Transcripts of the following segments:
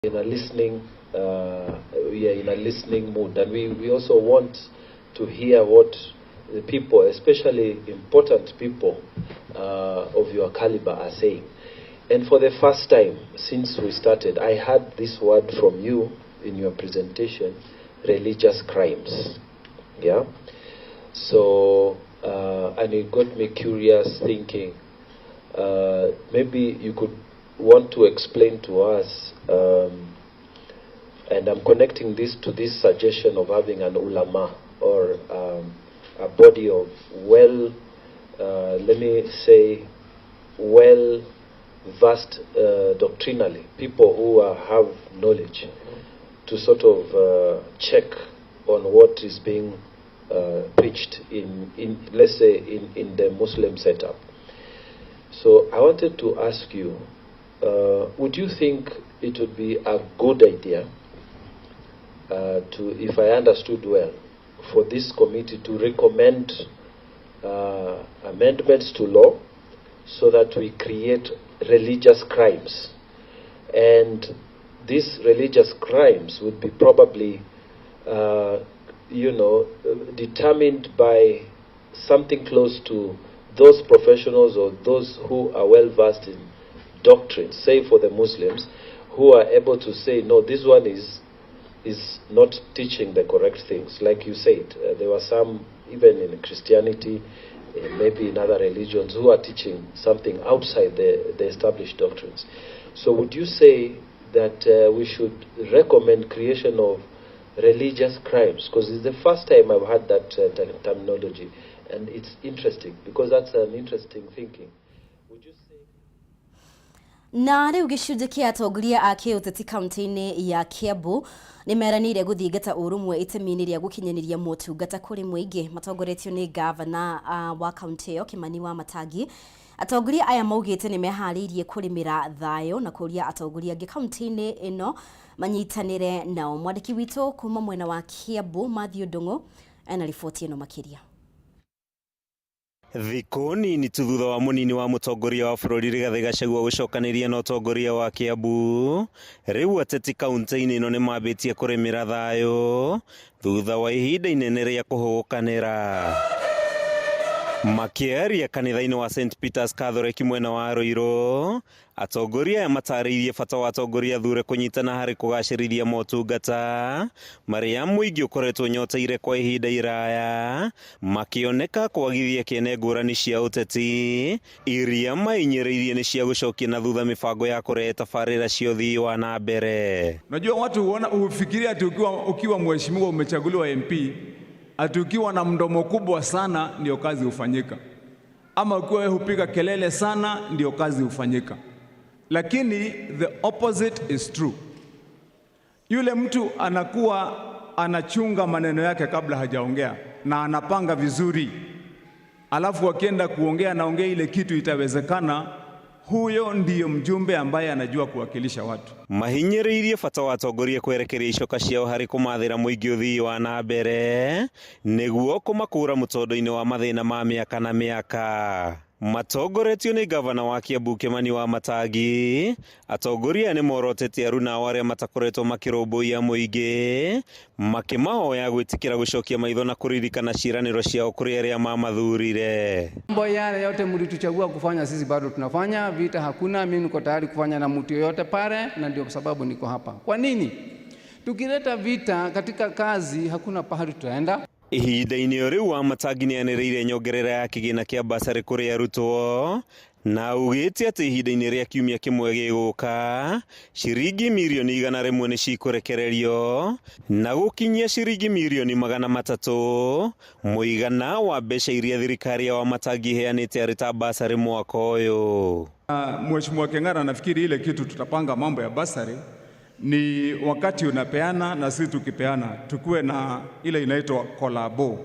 in a listening we are in a listening mood, and we also want to hear what the people, especially important people of your caliber, are saying. And for the first time since we started, I heard this word from you in your presentation: religious crimes. Yeah. So and it got me curious, thinking maybe you could want to explain to us, and I'm connecting this to this suggestion of having an ulama, or a body of let me say, well-versed doctrinally, people who have knowledge, to sort of check on what is being preached in let's say, in the Muslim setup. So I wanted to ask you, would you think it would be a good idea to, if I understood well, for this committee to recommend amendments to law so that we create religious crimes, and these religious crimes would be probably determined by something close to those professionals or those who are well versed in doctrine, say for the Muslims, who are able to say, no, this one is not teaching the correct things. Like you said, there were some, even in Christianity, maybe in other religions, who are teaching something outside the established doctrines. So would you say that we should recommend creation of religious crimes? Because it's the first time I've heard that terminology, and it's interesting, because that's an interesting thinking. Would you say... Na riu gicunje kia atongoria a kiuteti kaunti-ini ya Kiambu nimeranire guthingata urumwe itemi-ini ria gukinyaniria motungata kuri muingi, matongoretio ni gavana wa kaunti iyo Kimani wa Matangi. Atongoria aya maugite ni mehariirie kurimira thayo na kuria atongoria angi kaunti-ini ino manyitanire nao. Mwandiki witu kuma mwena wa Kiambu Matthew Ndungu ena riboti ino makiria. Thikũ nini tu thutha wa munini wa mutongoria wa bũrũri Rigathĩ Gachagua gũcokaniria na ũtongoria wa Kiambu, rĩu ateti kaunti-inĩ ĩno nĩ mambĩtie kũrĩmĩra thayũ thutha wa ihinda inene rĩa kũhũgũkanĩra. Makĩaria kanitha-inĩ wa St Peter's Catholic mwena wa Ruiru, atongoria aya matarĩirie bata wa atongoria athure kũnyitana harĩ kũgacĩrithia motungata marĩa mũingĩ ũkoretwo nyoteire kwa ihinda iraya, makĩoneka kwagithia kĩene ngũrani cia ũteti iria mainyĩrĩirie nĩ cia gũcokia na thutha mĩbango ya kũrehe tabarĩra cia ũthii wa na mbere. Unajua watu ufikiria ati ukiwa mheshimiwa umechaguliwa MP, ati ukiwa na mdomo kubwa sana ndio kazi hufanyika, ama ukiwa wewe hupiga kelele sana ndio kazi hufanyika. Lakini the opposite is true. Yule mtu anakuwa anachunga maneno yake kabla hajaongea na anapanga vizuri, alafu akienda kuongea naongea ile kitu itawezekana, huyo ndiyo mjumbe ambaye anajua kuwakilisha watu. Mahinyĩrĩirie bata wa atongoria kwerekeria icoka ciao harĩ kũmathĩra mũingĩ ũthii wa na mbere nĩguo kũmakũra mũtondo-inĩ wa mathĩna ma mĩaka na mĩaka. Matongoretio nĩ gavana wa Kiambu Kimani wa Matangi, atongoria nĩ morotetie aruna arĩa matakoretwo makĩrũmbũiya mũingĩ, makĩmahoya gwĩtĩkĩra gũcokia maitho na kũririkana ciĩranĩro ciao kũrĩ arĩa mamathurire. Mambo yale yote mlituchagua kufanya, sisi bado tunafanya. Vita hakuna, mimi niko tayari kufanya na mtu yoyote pale, na ndio sababu niko hapa. Kwa nini? Tukileta vita katika kazi hakuna pahali tutaenda. Ihinda-inĩ rĩu wa Matangi nĩanĩrĩire nyongerera ya kĩgĩna kĩa basarĩ kũrĩ arutwo, na ugĩte atĩ ihinda-inĩ rĩa kiumia kĩmwe gĩgũka ciringi mirioni 100 nĩ cikũrekererio na gũkinyia ciringi mirioni 300 mũigana wa mbeca iria thirikari ya Matangi heanĩte arĩ ta basarĩ mwaka ũyũ. Mheshimiwa Keng'ara, nafikiri ile kitu tutapanga mambo ya basari ni wakati unapeana na sisi tukipeana tukue na ile inaitwa kolabo.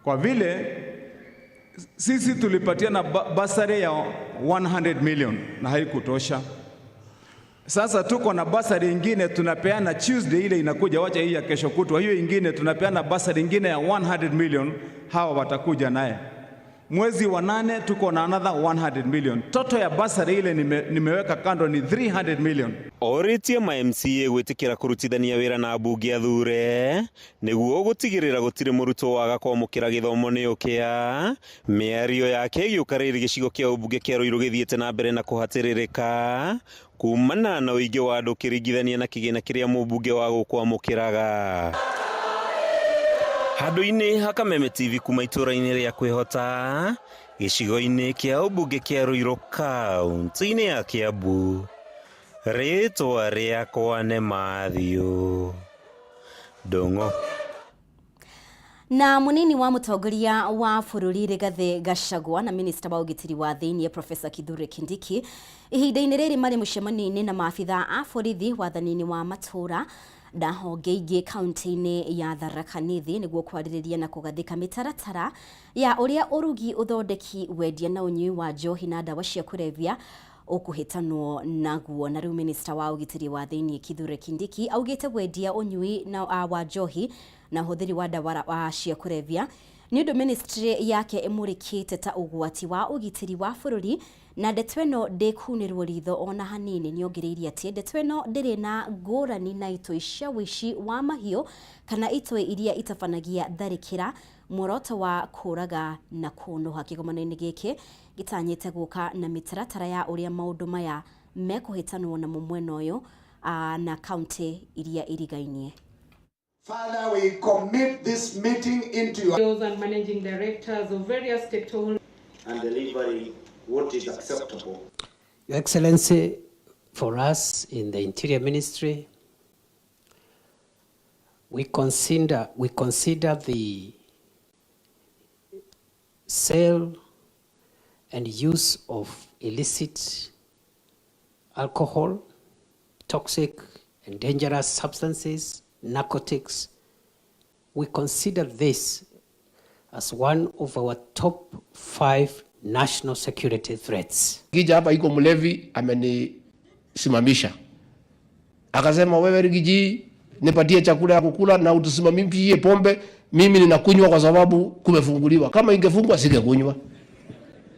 Kwa vile sisi tulipatiana basari ya 100 million na haikutosha. Sasa tuko na basari ingine tunapeana Tuesday, ile inakuja, wacha hii ya kesho kutwa, hiyo ingine tunapeana basari ingine ya 100 million, hawa watakuja naye. Mwezi wa 8 tuko na another 100 million. Total ya basari ile nimeweka kando ni 300 million. Oritie ma MCA gwitikira kurutithania wira na bunge athure niguo gutigirira gutire muruto waga kwamukira githomo ni ukia miario yake giukariri gicigo kia ubunge kia Ruiru githiete na mbere na kuhatiririka kumana na uigi wa andu kiringithania na kigina kiria mubunge wa gukwamukiraga. Handu-ini ha Kameme TV kuma itura-ini ria kwihota gicigo-ini kia ubunge kia Ruiru kaunti-ini ya Kiambu. Ritwa riakwa nĩ Mathew Ndung'u. Na munini wa mutongoria wa bururi Rigathi Gachagua na minister wa ugitiri wa thiini Professor Kithure Kindiki ihinda-ini riri mari mucemanio-ini na maabitha a borithi wathanini wa matura na honge ingĩ kaunti-ini ya Tharaka Nithi niguo kwarĩrĩria na kugathika mitaratara ya uria urugi uthondeki wendia na unyui wa njohi na ndawa cia kulevya ukuhitanwo naguo. Na riu minister wa ugitiri wa thiini Kithure Kindiki augite wendia unyui na wa njohi na huthiri wa ndawa cia kulevya ni undu ministry yake imurikite ta ugwati wa ugitiri wa bururi na ndeto ĩno ndĩkunĩrwo ritho ona hanini. Nĩongereire atĩ ndeto ĩno ndĩrĩ na ngũrani na itoi cia ũici wa mahiũ kana itoi iria itabanagia tharĩkĩra muoroto wa kũraga na kũnũha. Kĩgomano-inĩ gĩkĩ gĩtanyĩte gũka na mĩtaratara ya ũrĩa maũndũ maya mekũhĩtanwo na mwena ũyũ na kaunti iria irigainie. Father, we commit this meeting into your and managing directors of various stakeholders and delivering what is acceptable. Your Excellency, for us in the Interior Ministry, we consider the sale and use of illicit alcohol, toxic and dangerous substances, narcotics. We consider this as one of our top 5 national security threats. Gija hapa iko mlevi amenisimamisha. Akasema wewe Rigiji nipatie chakula ya kukula na utusimamishie pombe, mimi ninakunywa kwa sababu kumefunguliwa. Kama ingefungwa singekunywa.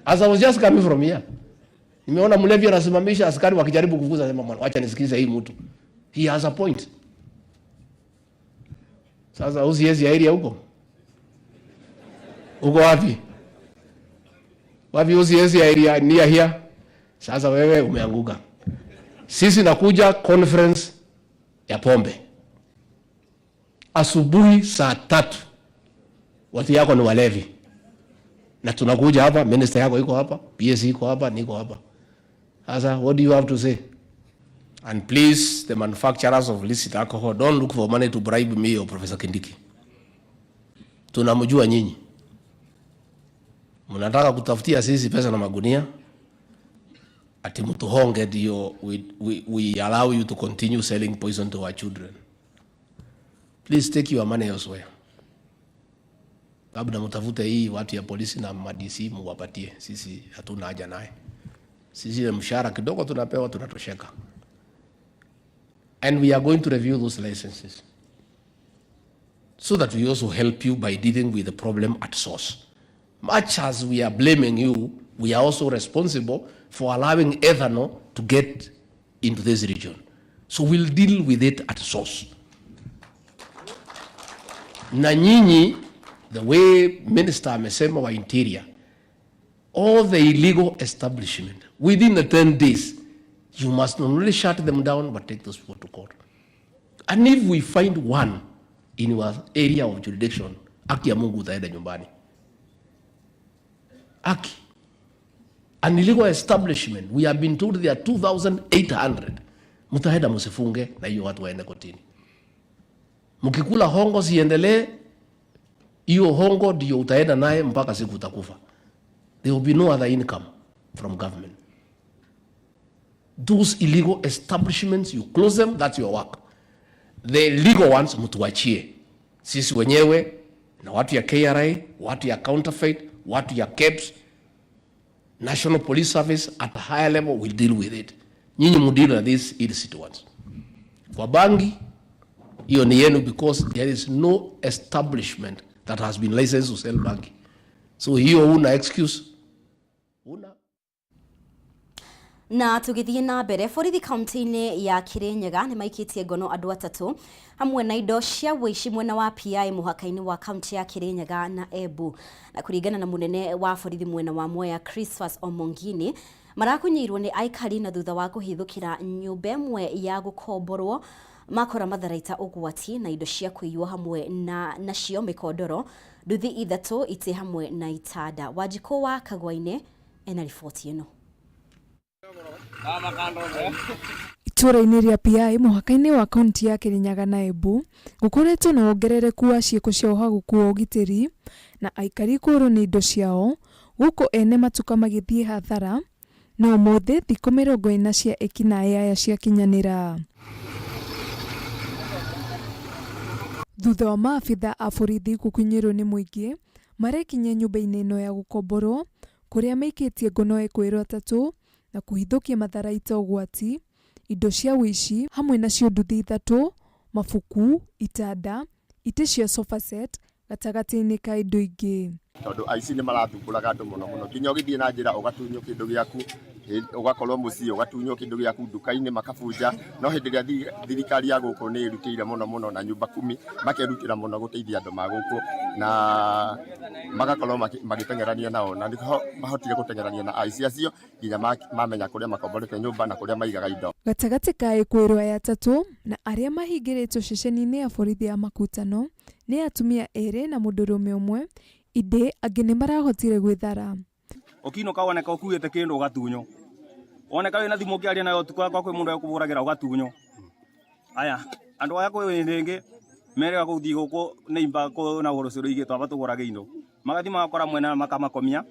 As I was just coming from here. Nimeona mlevi anasimamisha, askari wakijaribu kukuza, sema mwana acha nisikize hii mtu. He has a point. Sasa usiezi area huko. Uko wapi? Wapi usiezi area near here? Sasa wewe umeanguka. Sisi nakuja conference ya pombe. Asubuhi saa 3. Watu yako ni walevi. Na tunakuja hapa, minister yako iko hapa, PS iko hapa, niko hapa. Sasa what do you have to say? And please, the manufacturers of illicit alcohol, don't look for money to bribe me or Professor Kindiki. Tunamjua nyinyi. Mnataka kutafutia sisi pesa na magunia. Ati mtuhonge ndio we allow you to continue selling poison to our children. Please take your money elsewhere. Labda mtafute hii watu ya polisi na ma-DC muwapatie. Sisi hatuna haja naye. Sisi ile mshahara kidogo tunapewa tunatosheka. And we are going to review those licenses so that we also help you by dealing with the problem at source. Much as we are blaming you, we are also responsible for allowing ethanol to get into this region. So we'll deal with it at source. Na nyinyi, the way Minister amesema wa Interior, all the illegal establishment, within the 10 days, you must not only shut them down, but take those people to court. And if we find one in your area of jurisdiction, haki ya Mungu utaenda nyumbani. Haki. An illegal establishment, we have been told there are 2,800. Mutaenda musifunge na hiyo watu waende kotini. Mkikula hongo siendelee, hiyo hongo ndio utaenda naye mpaka siku utakufa. There will be no other income from government. Those illegal establishments, you close them, that's your work. The legal ones, mtuachie. Sisi wenyewe, na watu ya KRA, watu ya counterfeit, watu ya KEBS, National Police Service at a higher level will deal with it. Nyinyi mudeal na these illicit ones. Kwa bangi, hiyo ni yenu because there is no establishment that has been licensed to sell bangi. So hiyo una excuse. Una. Na tugithie na mbere borithi kaunti-inĩ ya Kirinyaga nĩ maikitie ngono andũ atatũ hamwe na indo cia wĩici mwena wa PI mũhaka-inĩ wa kaunti ya Kirinyaga na Embu. Na kũringana na munene wa borithi mwena wa Mwea Christopher Omongini, marakunyiirwo nĩ aikari na thutha wa kũhithũkĩra nyũmba ĩmwe ya gũkomborwo makora matharaita ũgwati na indo cia kũiywo hamwe nacio mĩkondoro, nduthi ithatũ itĩ hamwe na itada. Wanjikũ wa Kagwa-inĩ ena riboti ĩno. Itũra-inĩ rĩa PI mũhaka-inĩ wa kaunti ya Kirinyaga na Embu gũkoretwo na wongerereku wa ciĩko cia ũhaguku wa ũgitĩri na aikari kũũrwo nĩ indo ciao, gũkũ ene matuka magĩthiĩ hathara na ũmũthĩ thikũ 40 cia ekinaĩ aya ciakinyanĩra. Thutha wa maabitha a borithi gũkunyĩrwo nĩ mũingĩ marekinyia nyũmba-inĩ ĩno ya gũkomborwo kũrĩa maikĩtie ngono ekwĩrwo atatũ na kuhithũkia matharaita ũgwati, indo cia wĩici hamwe nacio nduthi ithatũ, mabuku, itada, itĩ cia sofa set, gatagatĩ-inĩ ka indo ingĩ. Tondũ aici nĩ marathumbũraga andũ mũno mũno. Nginya ũgĩthiĩ na njĩra ũgatunywo kĩndũ gĩaku, ũgakorwo mũciĩ ũgatunywo kĩndũ gĩaku nduka-inĩ makabunja. No hĩndĩ ĩrĩa thirikari ya gũkũ nĩ ĩrutĩire mũno mũno na nyũmba 10 makerutĩra mũno gũteithia andũ ma gũkũ na magakorwo magĩtengerania nao, na nĩho mahotire gũtengerania na aici acio nginya mamenya kũrĩa makomborete nyũmba na kũrĩa maigaga indo. Gatagatĩ ka ekwĩrwo aya atatũ na arĩa mahingĩrĩtwo ceceni-inĩ ya borithi ya Makutano nĩ atumia erĩ na mũndũrũme ũmwe, inde angĩ nĩ marahotire gwĩthara. Ũkiinũka woneka ũkuĩte kĩndũ ũgatunywo, woneka wĩna thimũ ũkĩaria nayo ũtukũ wakwa kwĩ mũndũ ũkũbũragĩra ũgatunywo. Aya andũ aya kwĩ rĩngĩ merega gũthiĩ gũkũ nĩimba na ũhoro ũcio igĩtwo aba tũgũrage indo, magathiĩ magakora mwena makamakomia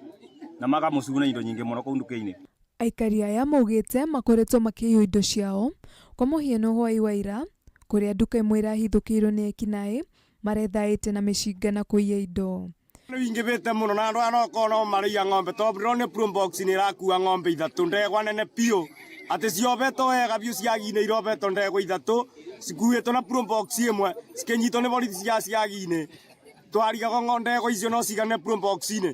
na makamũcuna indo nyingĩ mũno kũu nduka-inĩ. Aikari aya maugĩte makoretwo makĩiywo indo ciao, kwa mũhiano hwaĩ wa ira kũrĩa nduka ĩmwe irahithũkĩirwo nĩ ekinaĩ marethaĩte na mĩcinga na kũiya indo. Nĩ ingĩbĩte mũno na andũ aya no korwo marĩia ng'ombe, tondũ ndĩrona proom box nĩ ĩrakua ng'ombe ithatũ ndegwa nene piũ, atĩ ciobetwo wega biũ ciagi-inĩ irobetwo ndegwa ithatũ cikuĩtwo na proom box ĩmwe cikĩnyitwo nĩ borithi cia ciagi-inĩ. Twarigaga ndegwa icio no cigane proom box-inĩ.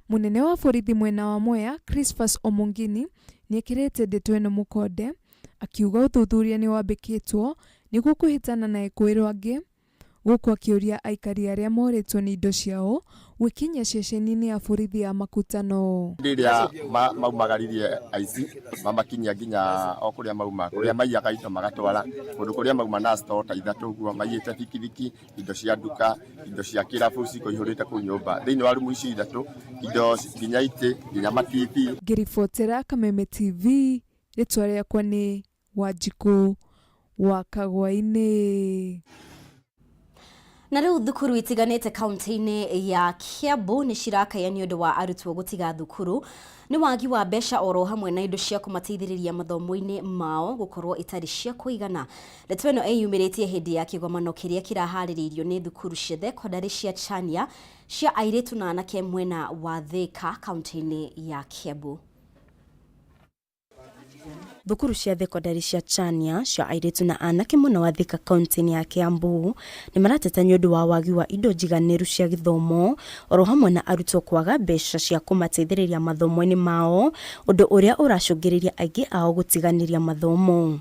Munene wa borithi mwena wa Mwea Christopher Omongini nĩ ekĩrĩte ndeto ĩno mũkonde akiuga ũthuthuria nĩ wambĩkĩtwo nĩguo kũhĩtana na ekwĩrwo angĩ, gũkũ akĩũria aikari arĩa morĩtwo nĩ indo ciao gũkinya ceceni-inĩ ya borithi ya Makutano. Rĩrĩa maumagaririe aici mamakinyia nginya o kũrĩa mauma, kũrĩa maiyaga indo magatwara kũndũ kũrĩa mauma na store ta ithatũ ũguo maiyĩte bikibiki, indo cia nduka, indo cia kĩrabu cikũihũrĩte kũu nyũmba. Thĩinĩ wa rumu ici ithatũ indo nginya itĩ nginya matibi. Ngĩribotera Kameme TV, rĩtwa rĩakwa nĩ Wanjikũ wa Kagwa-inĩ. Na rĩu thukuru itiganĩte kaunti-inĩ ya Kiambu nĩ cirakaya nĩ ũndũ wa arutwo gũtiga thukuru nĩ wagi wa mbeca oro hamwe na indo cia kũmateithĩrĩria mathomo-inĩ mao gũkorwo itarĩ cia kũigana. Ndeto ĩno ĩyumĩrĩtie hĩndĩ ya kĩgomano kĩrĩa kĩraharĩrĩirio nĩ thukuru cia thekondarĩ cia Chania cia airĩtu na anake mwena wa Thika kaunti-inĩ ya Kiambu. Thukuru cia thekondarĩ cia Chania cia airĩtu na anake mwena wa Thika kaunti-inĩ ya Kiambu nĩ marateta nĩ ũndũ wa wagi wa indo njiganĩru cia gĩthomo oro hamwe na arutwo kwaga mbeca cia kũmateithĩrĩria mathomo-inĩ mao, ũndũ ũrĩa ũracũngĩrĩria aingĩ ao gũtiganĩria mathomo.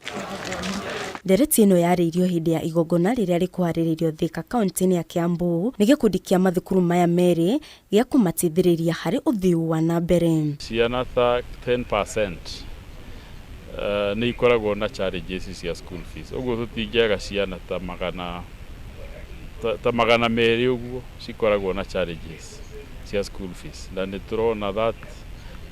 Ndereti ĩno yarĩirio hĩndĩ ya igongona rĩrĩa rĩkũharĩrĩirio Thika kaunti-inĩ ya Kiambu nĩ gĩkundi kĩa mathukuru maya merĩ gĩa kũmateithĩrĩria harĩ ũthii wa na mbere. Ciana ta 10% nĩ ikoragwo na challenges cia school fees. Ũguo tũtingĩaga ciana ta magana merĩ ũguo cikoragwo na challenges cia school fees. Na nĩ tũrona that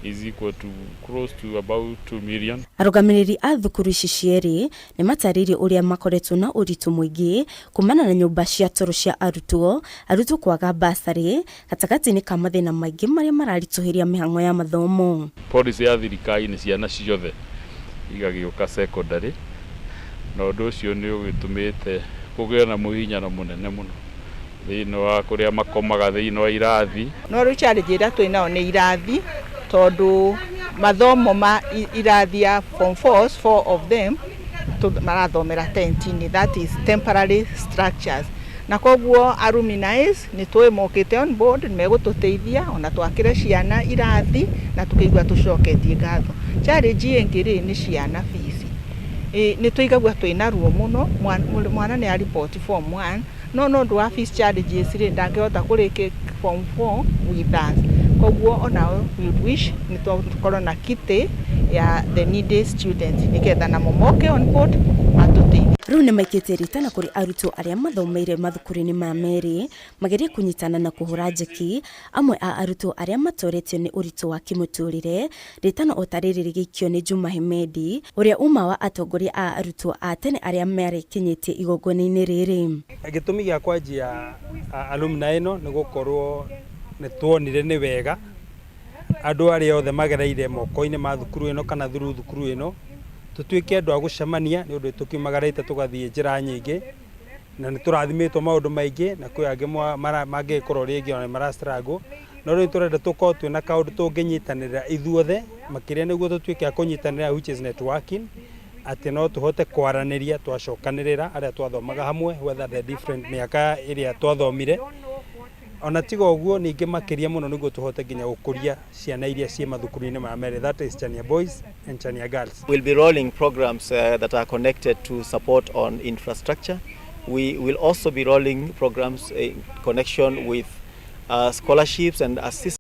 is equal to close to about 2 million. Arũgamĩrĩri a thukuru ici cierĩ nĩ matarĩirie ũrĩa makoretwo na ũritũ mũingĩ kumana na nyũmba cia toro cia arutwo kwaga basarĩ gatagatĩ-inĩ ka mathĩna maingĩ marĩa mararitũhĩria mĩhang'o ya mathomo. Policy ya thirikari nĩ ciana ciothe igagĩũka secondary, na ũndũ ũcio nĩ ũgĩtũmĩte kũgĩa na mũhinyano mũnene mũno thĩinĩ wa kũrĩa makomaga thĩinĩ wa irathi. No rĩu challenge ĩrĩa twĩnayo nĩ irathi, tondũ mathomo ma irathi ya form 4 of them marathomera tenti-inĩ, that is temporary structures. na koguo alumni ni twimokite on board megututeithia ona twakire ciana irathi na tukiigua tucoketie ngatho. Challenge ingiri ni ciana fees. Ni tuigagua twina ruo muno mwana ni report form 1 no ndo wa fees challenges ri ndangehota kurike form 4 with us. Koguo ona we wish ni tukorwo na kite ya the needy students niketha na momoke on board atuteithie. Riu ni maikite ritana kuri arutwo aria mathomeire mathukuru-ini ma meri magerie kunyitana na kuhura njeki amwe a arutwo aria matoretio ni uritu wa kimuturire. Ritana otariri rigikio ni Juma Hemedi uria uma wa atongoria a arutwo a tene aria marikinyitie igongona-ini riri. Gitumi gia kwanjia alumni ino ni gukorwo ni tuonire ni wega andu aria othe magereire moko-ini ma thukuru ino kana thukuru ino tutuike andu a gucemania ni undu tukiumagarite tugathie njira nyingi na ni turathimitwo maundu maingi na kwi angi mangikorwo ringi ona mara struggle no riu turenda tukorwo twina kaundu tunginyitanira ithuothe makiria niguo tutuike a kunyitanira which is networking ati no tuhote kwaraniria twacokanirira aria twathomaga hamwe whether the different miaka iria twathomire ona tiga uguo ningi makiria muno niguo tuhote nginya gukuria ciana iria cie mathukuru-ini ma mere, that is Chania boys and Chania girls. We'll be rolling programs that are connected to support on infrastructure. We will also be rolling programs in connection with scholarships and assistance.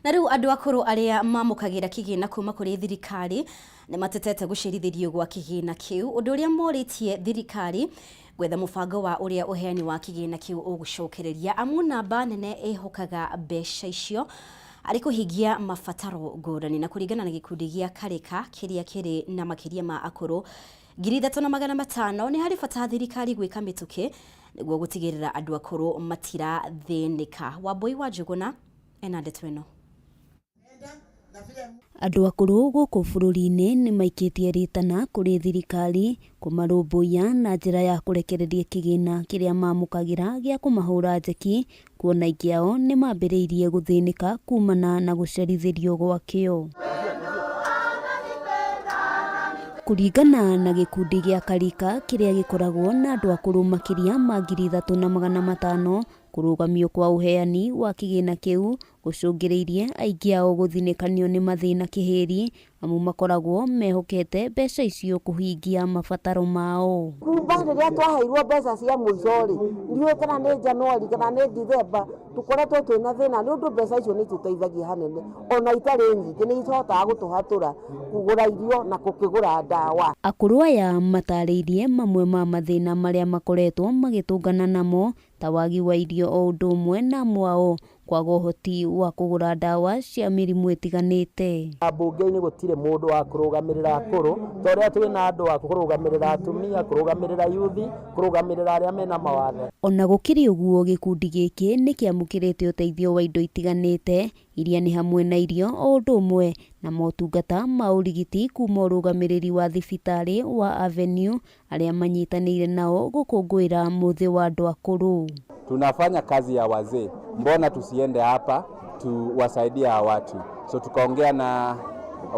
Na riu andu akuru aria mamukagira kigina kuma kuri thirikari ni matetete gucirithirio gwa kigina kiu undu uria moritie thirikari gwetha mubango wa uria uheani wa kigina kiu ugucokereria amu namba nene ihokaga mbeca icio ari kuhingia mabataro ngurani na kuringana na gikundi gia karika kiria kiri na makiria ma akuru 3,500 ni hari bata thirikari gwika mituki niguo gutigirira andu akuru matira thinika. Wambui wa Njuguna ena ndeto ino. Andu akuru guku bururi-ini ni maikitie ritana kuri thirikari kumarumbuia na njira ya kurekereria kigina kiria mamukagira gia kumahura njeki kuona ingi ao ni mambiriirie guthinika kumana na gucerithirio gwakio. Kuringana na gikundi gia karika kiria gikoragwo na andu akuru makiria ma 3,500 kurugamio kwa uheani wa kigina kiu gucungiriirie aingi ao guthinikanio ni mathina kihiri amu makoragwo mehokete mbeca icio kuhingia mabataro mao. Kumba riria twaheirwo mbeca cia muicori ndiwe kana ni Januari kana ni December tukoretwo twina thina ni undu mbeca icio ni tuteithagia hanene ona itari nyingi ni icotaga gutuhatura kugura irio na kukigura dawa. Akuru aya matariirie mamwe ma mathina maria makoretwo magitungana namo ta wagi wa irio o undu umwe na mwao kwaga uhoti wa kugura dawa cia mirimu itiganite. Bunge-ini gutire mundu wa kurugamirira akuru toria twina andu wa kurugamirira atumia kurugamirira yuthi kurugamirira aria mena mawathe. Ona gukiri uguo gikundi giki ni kiamukirite uteithio wa indo itiganite iria ni hamwe na irio o undu umwe na motungata ma urigiti kuma urugamiriri wa thibitari wa Avenue aria manyitanire nao gukungwira muthi wa andu akuru. Tunafanya kazi ya wazee, mbona tusiende hapa tuwasaidia watu? So tukaongea na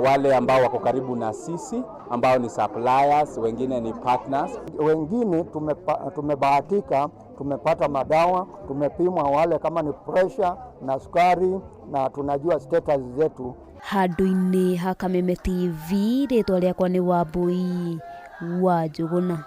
wale ambao wako karibu na sisi ambao ni suppliers, wengine ni partners. Wengine tumebahatika, tumepata madawa, tumepimwa wale kama ni pressure na sukari na tunajua status zetu. Handu-ini ha Kameme TV ritwa riakwa ni Wambui wa Njuguna.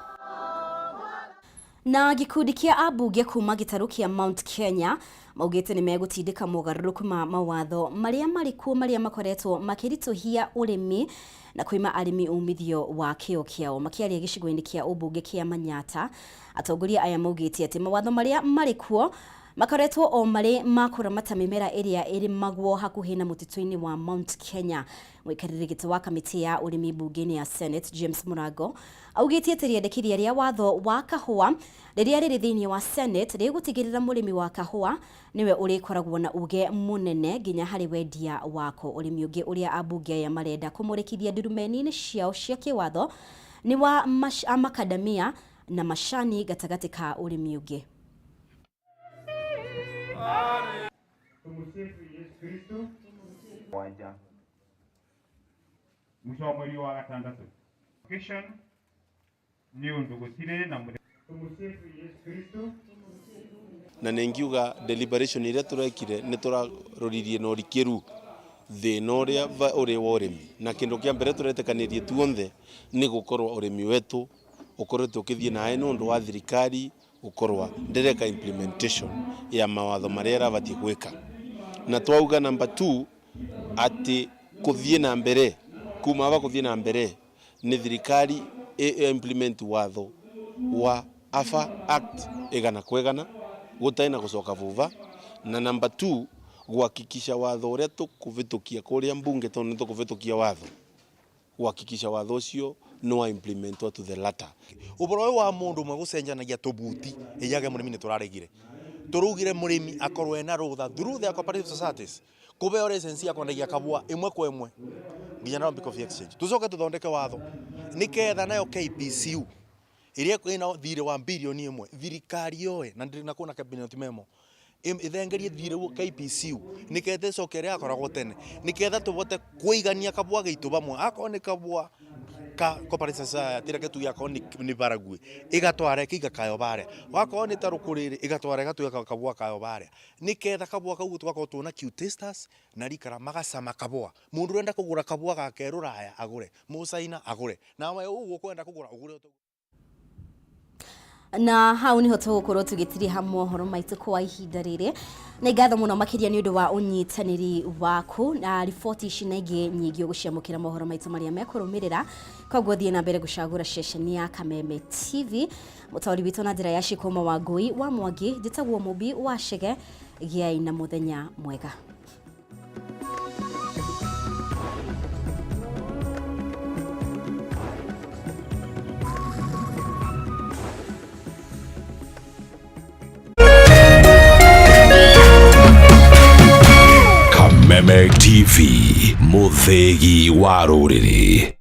Na gikundi kia abunge kuma gitaru kia Mount Kenya maugite ni megutindika mogaruruku ma mawatho maria marikuo maria makoretwo makirituhia urimi na kwima arimi umithio wa kio kiao. Makiaria gicigo-ini kia ubunge kia Manyata atongoria aya maugite ati mawatho maria marikuo makoretwo o mari makuramata mimera iria iri magwo hakuhi na mutito-ini wa Mount Kenya. Mwikariri giti wa kamiti ya urimi bunge-ini ya Senate James Murago augite ati riendekiria ria watho wa kahua riria riri thiini wa Senate rigutigirira murimi wa kahua niwe urikoragwo na uge munene nginya hari wendia wako. Urimi ungi uria abunge aya marenda kumurikithia ndurumeni-ini ciao cia kiwatho ni wa makadamia na mashani gatagati ka urimi ungi. Tumsifu Yesu Kristo. Waja mwisho wa mwezi wa gatandatu. Location ni undugutire na na nengiuga deliberation iria turekire ni turaroririe na urikiru thina uria uri wa urimi na kindu kia mbere turetekanirie tuonthe ni gukorwa urimi wetu ukoretwo ukithie nae nundu wa thirikari gukorwa ndereka implementation ya mawatho maria rabatie gwika na twauga number 2 ati kuthie na mbere kuma aba kuthie na mbere ni thirikari implement watho wa AFA Act igana kwegana gutaina gucoka vuva na number 2 guhakikisha watho uria tukuvitukia kuria mbunge tondu tukuvitukia watho guhakikisha watho ucio no implement to the latter uboro wa mundu mwe gucenjanagia tubuti iyage murimi ni turaregire turugire murimi akorwo ena rutha through the cooperative societies kubeo license ya kwendagia kabua imwe kwa imwe nginya na Bank of Exchange tucoke tuthondeke watho niketha nayo KPCU iria ina thire wa bilioni imwe thirikari yoe na ndiri na kuona cabinet memo ithengerie thire KPCU nikethe cokere akoragwo tene niketha tubote kuigania kabua gitu bamwe akone kabua ka cooperative society reke yako ni baragwe igatware kiga kayo bare wako ni tarukuriri igatware gatuya kabua kayo bare niketha kabua kau twako tuna Q-testers na rikara magacama kabua mundu renda kugura kabua gake ruraya agure musaina agure nawe uguo kwenda kugura ugure na hau niho tugukorwo tugitiria ha mohoro maitu kwa ihinda riri na ngatho muno makiria ni undu wa unyitaniri waku na riboti ici na ingi nyingi uguciamukira mohoro maitu maria mekurumirira koguo thie na mbere gucagura ceceni ya Kameme TV mutauri witu na njira ya Shikoma wa Ngui wa Mwangi Gitau Mubi wa Shege giai na muthenya mwega. Kameme TV, muthegi wa ruriri.